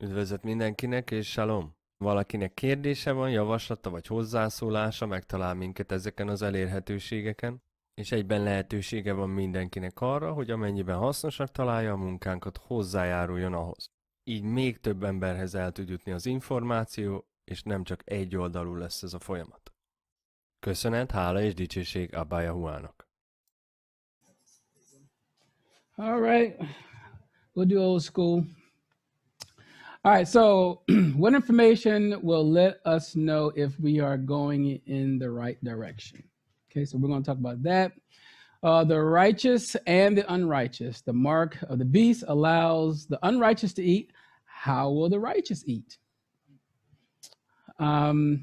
Üdvözlet mindenkinek, és Salom! Valakinek kérdése van, javaslata vagy hozzászólása, megtalál minket ezeken az elérhetőségeken, és egyben lehetősége van mindenkinek arra, hogy amennyiben hasznosnak találja a munkánkat, hozzájáruljon ahhoz. Így még több emberhez el tud jutni az információ, és nem csak egy oldalú lesz ez a folyamat. Köszönet, hála és dicsőség Abba YAHUAHnak. All right, we'll do old school. All right, so what information will let us know if we are going in the right direction? Okay, so we're going to talk about that. The righteous and the unrighteous. The mark of the beast allows the unrighteous to eat. How will the righteous eat? So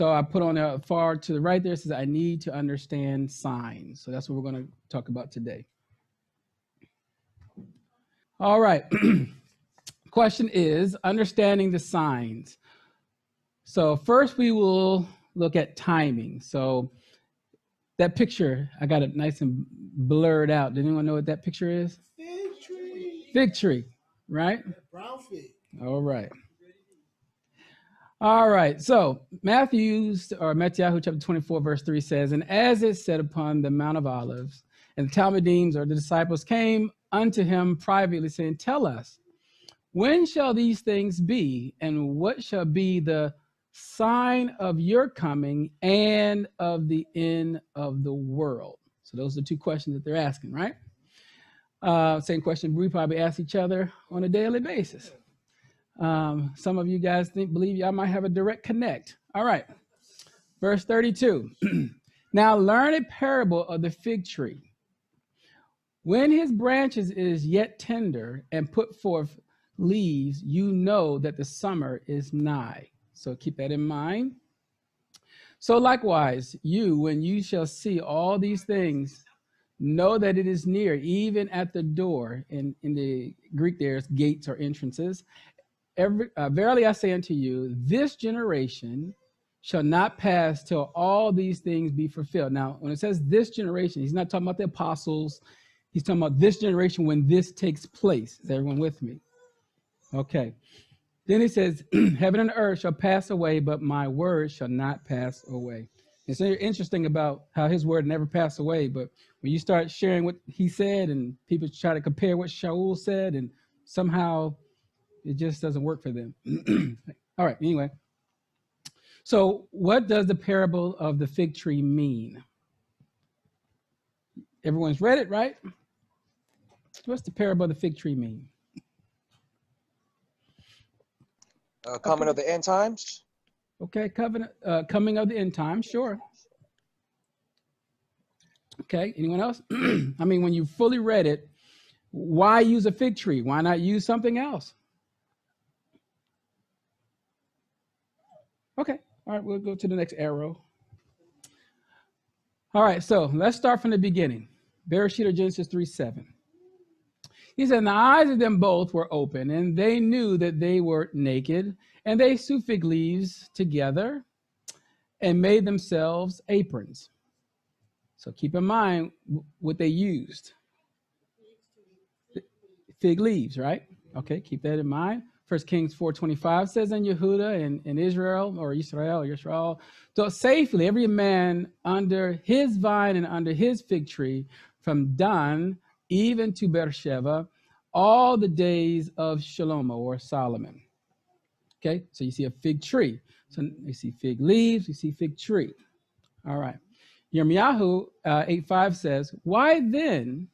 I put on the far to the right there, it says I need to understand signs. So that's what we're going to talk about today. All right. Question is understanding the signs. So first we will look at timing. So that picture, I got it nice and blurred out. Does anyone know what that picture is? Fig tree. Fig tree, right? Brown fig. All right. All right. So Matthew chapter 24, verse 3 says, and as it said upon the Mount of Olives, and the Talmudim or the disciples came unto him privately, saying, tell us, when shall these things be, and what shall be the sign of your coming and of the end of the world? So those are the two questions that they're asking, right? Same question we probably ask each other on a daily basis. Some of you guys believe y'all might have a direct connect. All right, verse 32. Now learn a parable of the fig tree. When his branches is yet tender and put forth leaves, you know that the summer is nigh. So keep that in mind. So likewise, you, when you shall see all these things, know that it is near, even at the door. In the Greek, there's gates or entrances. Verily I say unto you, this generation shall not pass till all these things be fulfilled. Now, when it says this generation, he's not talking about the apostles. He's talking about this generation when this takes place. Is everyone with me? Okay. Then he says, heaven and earth shall pass away, but my word shall not pass away. It's interesting about how his word never passed away, but when you start sharing what he said and people try to compare what Shaul said, and somehow it just doesn't work for them. All right, anyway. So what does the parable of the fig tree mean? Everyone's read it, right? What's the parable of the fig tree mean? Coming of the end times. Okay, coming of the end times, sure. Okay, anyone else? I mean, when you fully read it, why use a fig tree? Why not use something else? Okay, all right, we'll go to the next arrow. All right, so let's start from the beginning. Bereshit or Genesis 3:7. He said, and the eyes of them both were open, and they knew that they were naked, and they sewed fig leaves together and made themselves aprons. So keep in mind what they used. Fig leaves, right? Okay, keep that in mind. 1 Kings 4:25 says, in Yehuda and Israel, or Yisrael, dwelt safely every man under his vine and under his fig tree, from Dan even to Beersheba, all the days of Shlomo or Solomon. Okay, so you see a fig tree. So you see fig leaves, you see fig tree. All right. Yirmiyahu 8:5 says, why then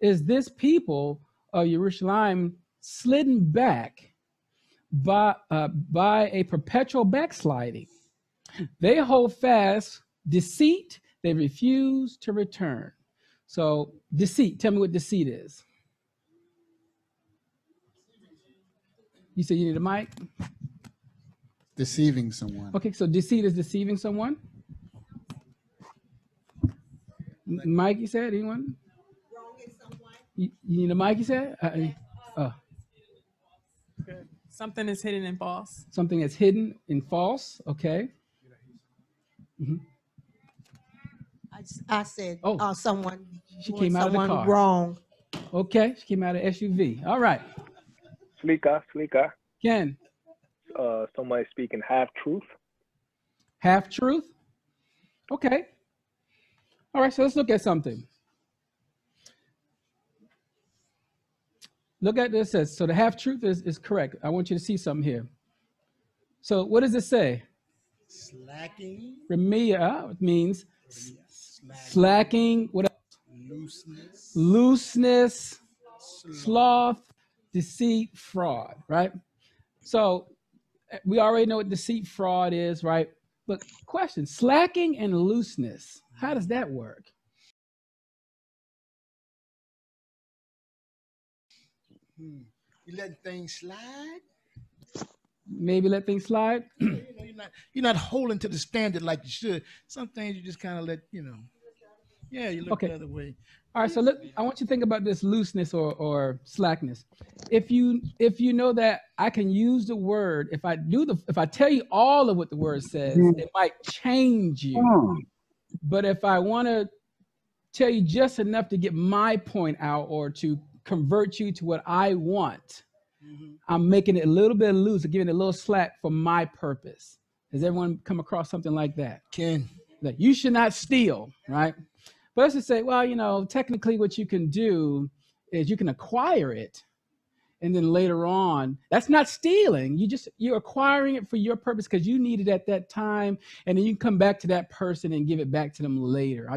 is this people of Jerusalem slidden back by a perpetual backsliding? They hold fast deceit, they refuse to return. So deceit, tell me what deceit is. You said you need a mic? Deceiving someone. Okay, so deceit is deceiving someone. Mike, you said, anyone? Wronging someone. You need a mic, you said? Something is hidden and false. Something that's hidden and false, okay. Mm-hmm. I said someone. She came out of the car. Wrong. Okay, she came out of SUV. All right. Slika. Ken, Somebody speaking half truth. half truth. Okay. All right, so let's look at something. Look at this. So the half truth is correct. I want you to see something here. So what does it say? Slacking. Remia means slacking. What else? Looseness, sloth, deceit, fraud, right? So we already know what deceit, fraud is, right? But question, slacking and looseness, how does that work? You letting things slide? Maybe let things slide? You're not holding to the standard like you should. Some things you just kind of let, yeah, you look the other way. All right, so I want you to think about this looseness or slackness. If you know that I can use the word, if I tell you all of what the word says, it might change you. But if I want to tell you just enough to get my point out or to convert you to what I want, I'm making it a little bit loose, giving it a little slack for my purpose. Has everyone come across something like that? Ken. That you should not steal, right? But let's just say, well, technically what you can do is you can acquire it. And then later on, that's not stealing. You're acquiring it for your purpose because you need it at that time. And then you can come back to that person and give it back to them later.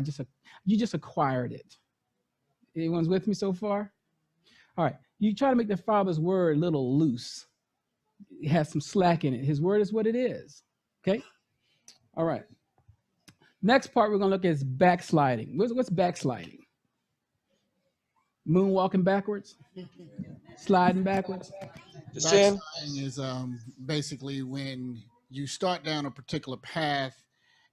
You just acquired it. Anyone's with me so far? All right. You try to make the Father's word a little loose. It has some slack in it. His word is what it is. Okay? All right. Next part we're going to look at is backsliding. What's backsliding? Moonwalking backwards? Sliding backwards? Backsliding is basically when you start down a particular path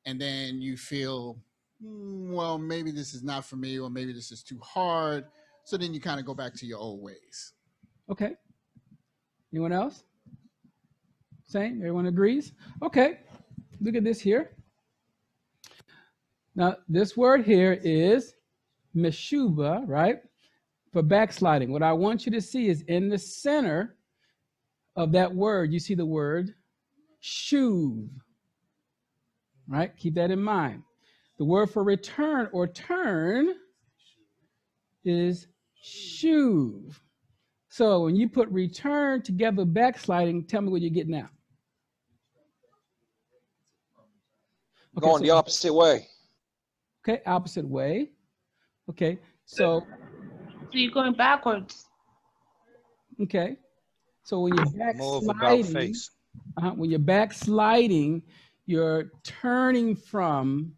and then you feel, well, maybe this is not for me or maybe this is too hard. So then you kind of go back to your old ways. Okay. Anyone else? Same? Everyone agrees? Okay. Look at this here. Now, this word here is meshuba, right? For backsliding. What I want you to see is in the center of that word, you see the word shuv, right? Keep that in mind. The word for return or turn is shuv. So when you put return together with backsliding, tell me what you get now. Okay, Going the opposite way. Okay, opposite way. Okay, so you're going backwards. Okay, so when you're backsliding, you're turning from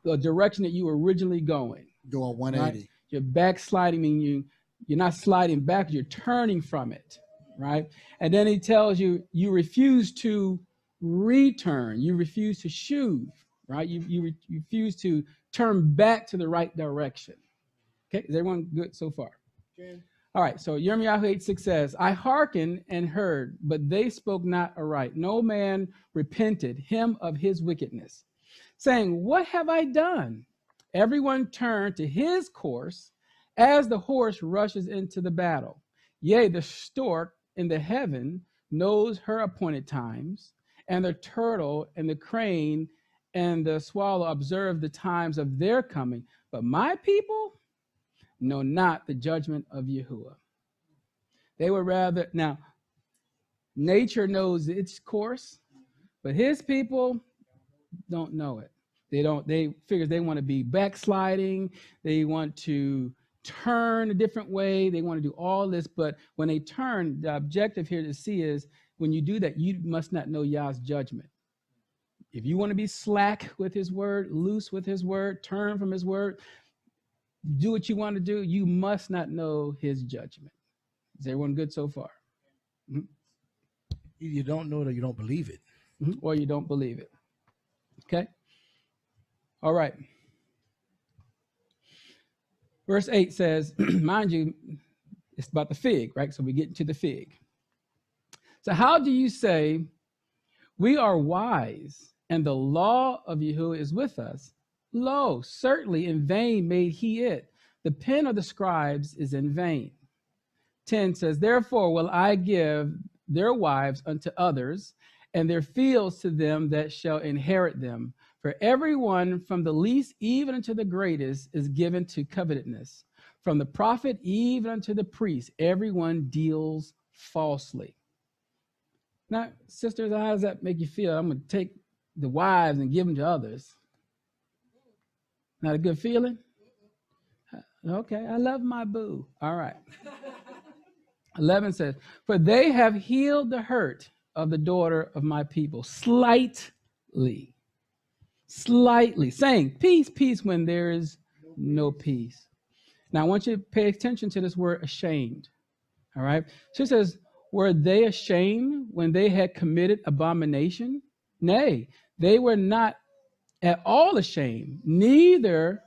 the direction that you were originally going. Doing 180. Right? You're backsliding, meaning you're not sliding back, you're turning from it, right? And then he tells you, you refuse to return, you refuse to shuv, right? You refuse to turn back to the right direction. Okay, is everyone good so far? Okay. All right, so Yirmiyahu 8:6 says, I hearkened and heard, but they spoke not aright. No man repented him of his wickedness, saying, what have I done? Everyone turned to his course as the horse rushes into the battle. Yea, the stork in the heaven knows her appointed times, and the turtle and the crane and the swallow observe the times of their coming. But my people know not the judgment of Yahuwah. They were rather, now, nature knows its course, but his people don't know it. They figure they want to be backsliding. They want to turn a different way. They want to do all this, but when they turn, the objective here to see is when you do that, you must not know Yah's judgment. If you want to be slack with his word, loose with his word, turn from his word, do what you want to do, you must not know his judgment. Is everyone good so far? Mm-hmm. You don't know it or you don't believe it. Mm-hmm. Or you don't believe it. Okay? All right. Verse 8 says, mind you, it's about the fig, right? So we get into the fig. So how do you say, we are wise and the law of Yahuwah is with us? Lo, certainly in vain made he it. The pen of the scribes is in vain. 10 says, therefore will I give their wives unto others, and their fields to them that shall inherit them. For everyone from the least even unto the greatest is given to covetousness. From the prophet even unto the priest, everyone deals falsely. Now, sisters, how does that make you feel? I'm going to take the wives and give them to others. Not a good feeling? Okay, I love my boo. All right. 11 says, for they have healed the hurt of the daughter of my people slightly, saying peace, peace when there is no peace. Now, I want you to pay attention to this word ashamed. All right. She says, were they ashamed when they had committed abomination? Nay, they were not at all ashamed, neither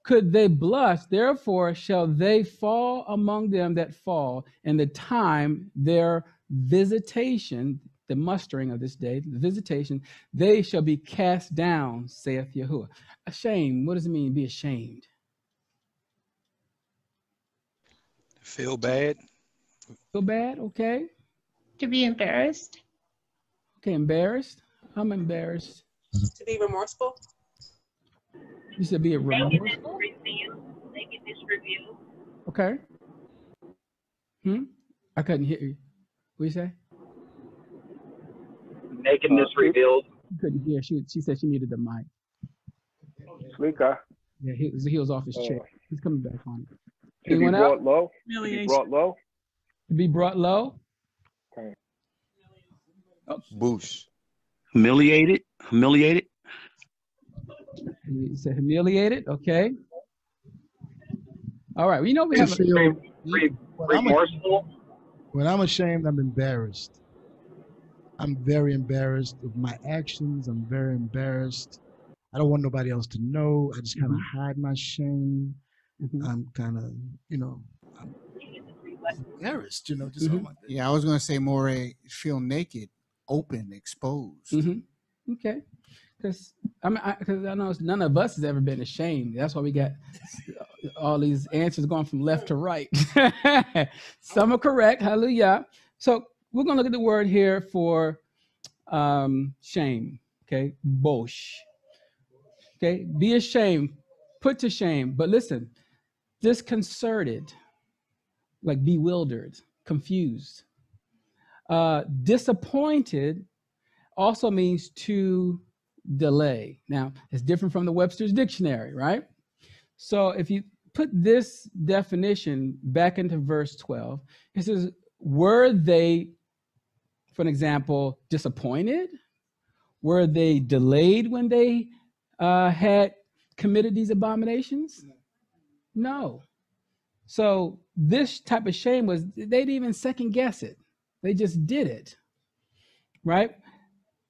could they blush. Therefore shall they fall among them that fall, and the time their visitation, the mustering of this day, the visitation, they shall be cast down, saith Yahuwah. Ashamed, what does it mean, be ashamed? Feel bad. Feel bad, okay. To be embarrassed. Okay, embarrassed. I'm embarrassed. To be remorseful. You said be a remorseful? Nakedness revealed. Okay. I couldn't hear you. What you say? Nakedness revealed. You couldn't hear. She said she needed the mic. Slika. Yeah, he was off his chair. He's coming back on it. To be Anyone brought else? low. To be brought low. To be brought low. Okay. Oh. Boosh. Humiliated. He said humiliated. Okay. All right. We know we have remorseful. When I'm ashamed, I'm embarrassed. I'm very embarrassed of my actions. I'm very embarrassed. I don't want nobody else to know. I just kind of hide my shame. I'm kind of, I'm embarrassed, just oh my God. Yeah, I was going to say more feel naked, open, exposed. Okay. Because I know none of us has ever been ashamed. That's why we got all these answers going from left to right. Some are correct. Hallelujah. So we're going to look at the word here for shame. Okay. Bosh. Okay. Be ashamed. Put to shame. But listen, disconcerted, like bewildered, confused. Disappointed also means to delay. Now, it's different from the Webster's Dictionary, right? So if you put this definition back into verse 12, it says, were they, for an example, disappointed? Were they delayed when they had committed these abominations? No. So this type of shame was, they didn't even second guess it. They just did it, right?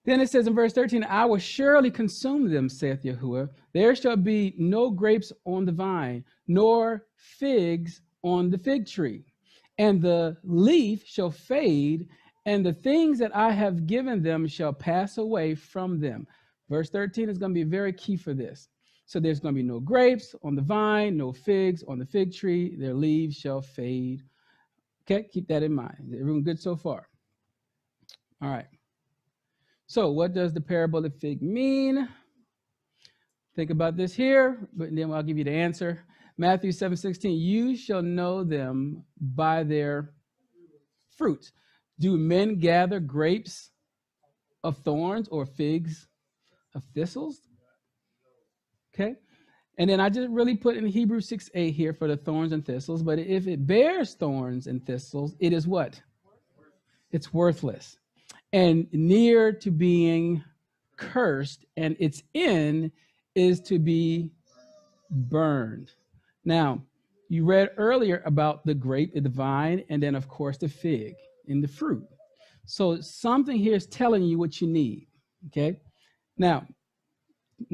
Then it says in verse 13, I will surely consume them, saith Yahuwah. There shall be no grapes on the vine, nor figs on the fig tree. And the leaf shall fade, and the things that I have given them shall pass away from them. Verse 13 is going to be very key for this. So there's going to be no grapes on the vine, no figs on the fig tree. Their leaves shall fade. Okay, keep that in mind. Everyone good so far? All right. So what does the parable of the fig mean? Think about this here, but then I'll give you the answer. Matthew 7:16, you shall know them by their fruits. Do men gather grapes of thorns or figs of thistles? Okay. And then I just really put in Hebrews 6:8 here for the thorns and thistles, but if it bears thorns and thistles, it is what? It's worthless and near to being cursed, and its end is to be burned. Now, you read earlier about the grape, the vine, and then, of course, the fig and the fruit. So something here is telling you what you need, okay? Now,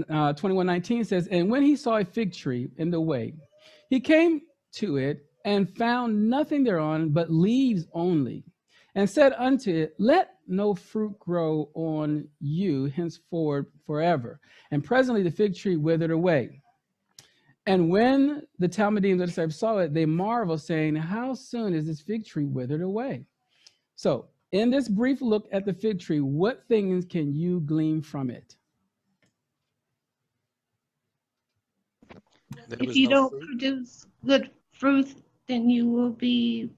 21:19 says, and when he saw a fig tree in the way, he came to it and found nothing thereon but leaves only, and said unto it, let no fruit grow on you henceforward forever. And presently the fig tree withered away. And when the Talmudim, the disciples, saw it, they marveled, saying, how soon is this fig tree withered away? So in this brief look at the fig tree, what things can you glean from it? If you don't produce good fruit, then you will be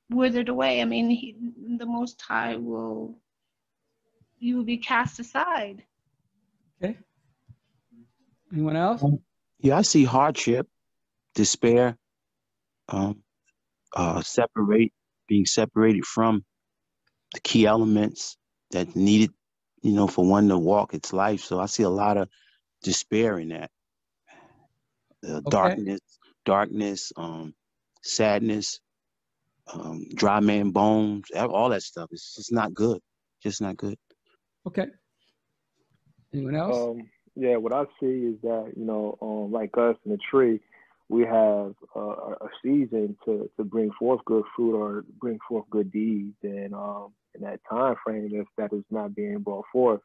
withered away. I mean, the Most High you will be cast aside. Okay. Anyone else? Yeah, I see hardship, despair, being separated from the key elements that needed, for one to walk its life. So I see a lot of despair in that. Okay. Darkness, sadness, dry man bones, all that stuff. It's just not good. Just not good. Okay. Anyone else? Yeah, what I see is that, like us in the tree, we have a season to bring forth good fruit or bring forth good deeds. And in that time frame, if that is not being brought forth,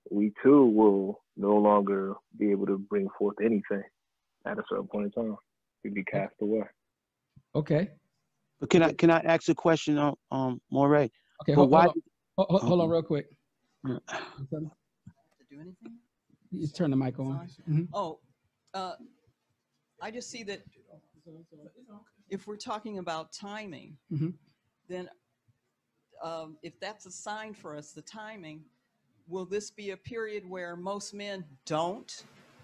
we too will no longer be able to bring forth anything at a certain point in time. We'd be cast away. Okay. But can I ask a question, Moray? Okay, hold on real quick. Yeah. To do anything? You turn the mic on. Mm-hmm. I just see that if we're talking about timing, Mm-hmm. then if that's a sign for us, the timing, will this be a period where most men don't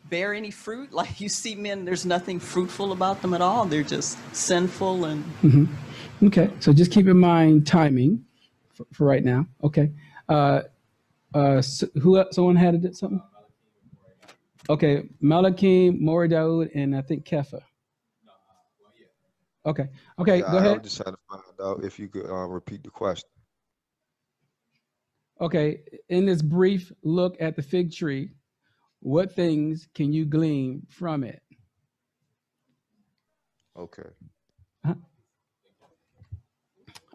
bear any fruit? Like you see men, there's nothing fruitful about them at all. They're just sinful and... Mm-hmm. Okay, so just keep in mind timing for right now. Okay. Someone had something? Okay, Malakim, Mori Daoud, and I think Kefa. Okay, Yeah, go ahead. I was just trying to find out if you could repeat the question. Okay, in this brief look at the fig tree, what things can you glean from it? Okay.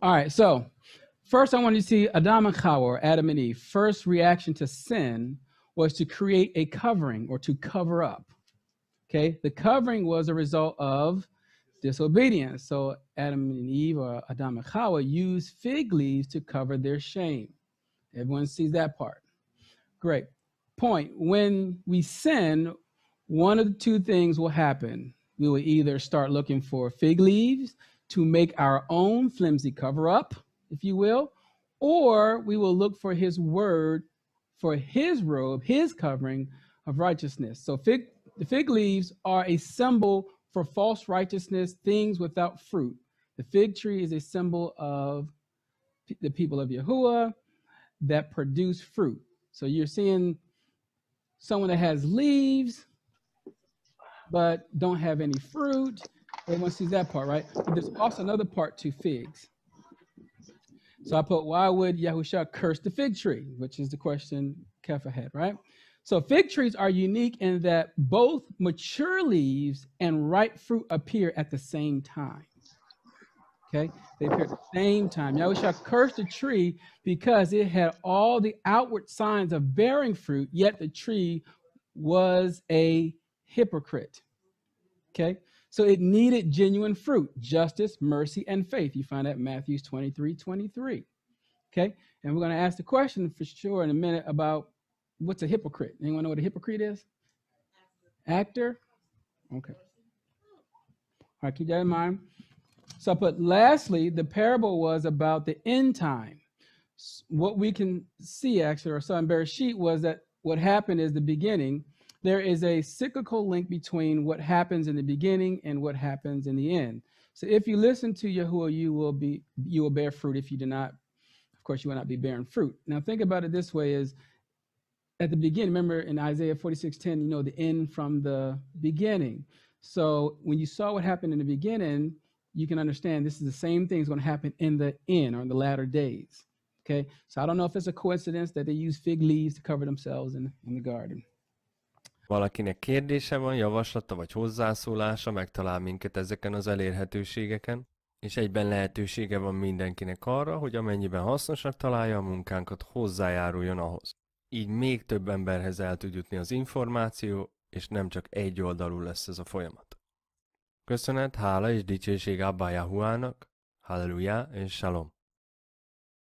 All right, so first I want you to see Adam and Chava, or Adam and Eve. First reaction to sin was to create a covering or to cover up. Okay, the covering was a result of disobedience. So Adam and Eve, or Adam and Chava, used fig leaves to cover their shame. Everyone sees that part. Great. Point. When we sin, one of the two things will happen. We will either start looking for fig leaves to make our own flimsy cover up, if you will, or we will look for his word for his robe, his covering of righteousness. So the fig leaves are a symbol for false righteousness, things without fruit. The fig tree is a symbol of the people of YAHUAH that produce fruit. So you're seeing someone that has leaves but don't have any fruit. Everyone sees that part, right? But there's also another part to figs. So I put, why would Yahusha curse the fig tree? Which is the question Kefa had, right? So fig trees are unique in that both mature leaves and ripe fruit appear at the same time. Okay, they appear at the same time. Yahusha cursed the tree because it had all the outward signs of bearing fruit, yet the tree was a hypocrite. Okay, so it needed genuine fruit, justice, mercy, and faith. You find that in Matthew 23:23. Okay, and we're going to ask the question for sure in a minute about what's a hypocrite. Anyone know what a hypocrite is? Actor? Okay. All right, keep that in mind. So I put, lastly, the parable was about the end time. What we can see, actually, or saw in Bereshit, was that what happened is the beginning. There is a cyclical link between what happens in the beginning and what happens in the end. So if you listen to Yahuwah, you will bear fruit. If you do not, of course, you will not be bearing fruit. Now think about it this way: is at the beginning, remember in Isaiah 46:10, you know, the end from the beginning. So when you saw what happened in the beginning, you can understand this is the same thing is going to happen in the end, or in the latter days. Okay, so I don't know if it's a coincidence that they use fig leaves to cover themselves in the garden. Valakinek kérdése van, javaslata vagy hozzászólása, megtalál minket ezeken az elérhetőségeken, és egyben lehetősége van mindenkinek arra, hogy amennyiben hasznosnak találja a munkánkat, hozzájáruljon ahhoz. Így még több emberhez el tud jutni az információ, és nem csak egy oldalú lesz ez a folyamat. Köszönet, hála és dicsőség Abba YAHUAHnak, halleluja és salom.